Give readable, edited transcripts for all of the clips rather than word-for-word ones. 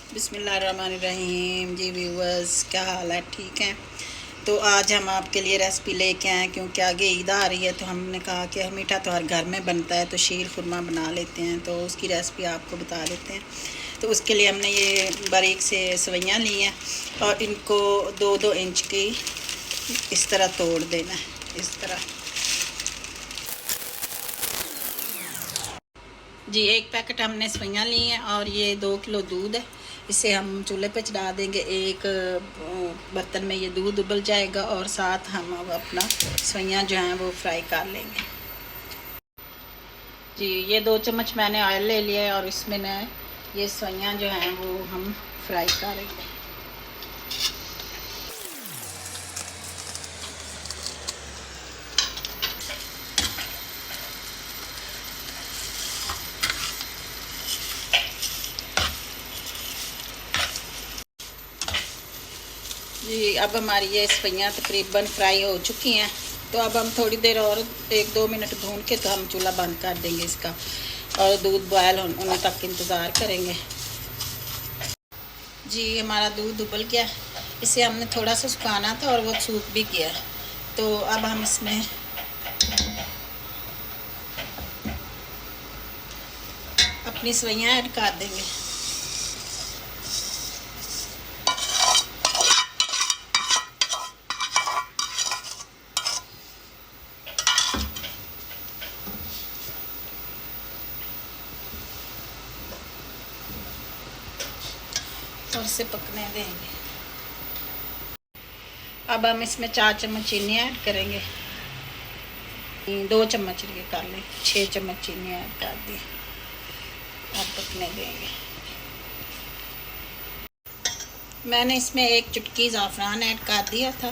बिस्मिल्लाहिर्रहमानिर्रहीम। जी व्यूअर्स, क्या हाल है? ठीक हैं? तो आज हम आपके लिए रेसिपी लेके आए क्योंकि आगे ईद आ रही है, तो हमने कहा कि मीठा तो हर घर में बनता है, तो शीर खुरमा बना लेते हैं। तो उसकी रेसिपी आपको बता देते हैं। तो उसके लिए हमने ये बारीक से सवैयाँ ली हैं और इनको 2-2 इंच की इस तरह तोड़ देना है। इस तरह जी, एक पैकेट हमने सवैयाँ ली हैं और ये 2 किलो दूध है। इसे हम चूल्हे पे चढ़ा देंगे। एक बर्तन में ये दूध उबल जाएगा और साथ हम अब अपना सवैयाँ जो हैं वो फ्राई कर लेंगे। जी, ये 2 चम्मच मैंने ऑयल ले लिया है और इसमें न ये सवैयाँ जो हैं वो हम फ्राई करेंगे। जी, अब हमारी ये सवैयाँ तकरीबन फ्राई हो चुकी हैं। तो अब हम थोड़ी देर और 1-2 मिनट भून के तो हम चूल्हा बंद कर देंगे इसका और दूध बॉयल होने तक इंतज़ार करेंगे। जी, हमारा दूध उबल गया। इसे हमने थोड़ा सा सुखाना था और वो सूख भी गया। तो अब हम इसमें अपनी सवैयाँ ऐड कर देंगे। और इसे पकने देंगे। अब हम इसमें 4 चम्मच चीनी ऐड करेंगे। 2 चम्मच ये कर लें, 6 चम्मच चीनी ऐड कर दी। अब पकने देंगे। मैंने इसमें एक चुटकी ज़ाफ़रान ऐड कर दिया था।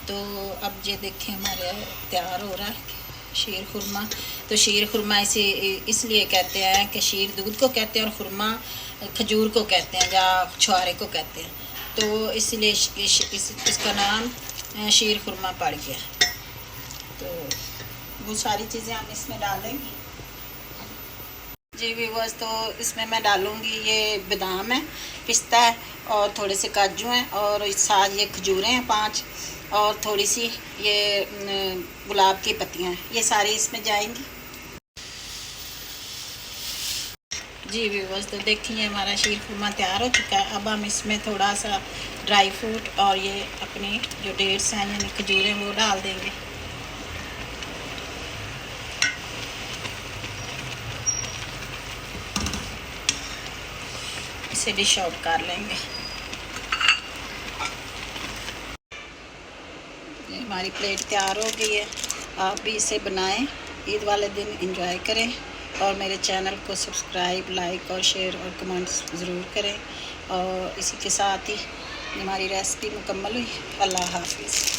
तो अब ये देखें हमारे तैयार हो रहा है शीर खुरमा। तो शीर खुरमा इसे इसलिए कहते हैं कि शीर दूध को कहते हैं और खुरमा खजूर को कहते हैं या छुआरे को कहते हैं। तो इसलिए इसका नाम शीर खुरमा पड़ गया। तो वो सारी चीज़ें हम इसमें डालेंगे। जी व्यूअर्स, तो इसमें मैं डालूँगी ये बादाम है, पिस्ता है और थोड़े से काजू हैं और इस साथ ये खजूरें हैं 5 और थोड़ी सी ये गुलाब की पत्तियाँ हैं। ये सारी इसमें जाएंगी। जी व्यूअर्स, तो देखिए हमारा शीर खुरमा तैयार हो चुका है। अब हम इसमें थोड़ा सा ड्राई फ्रूट और ये अपनी जो डेट्स हैं यानी खजूरें वो डाल देंगे। इसे डिश आउट कर लेंगे। हमारी प्लेट तैयार हो गई है। आप भी इसे बनाएं, ईद वाले दिन एंजॉय करें और मेरे चैनल को सब्सक्राइब, लाइक और शेयर और कमेंट्स ज़रूर करें। और इसी के साथ ही हमारी रेसिपी मुकम्मल हुई। अल्लाह हाफ़िज़।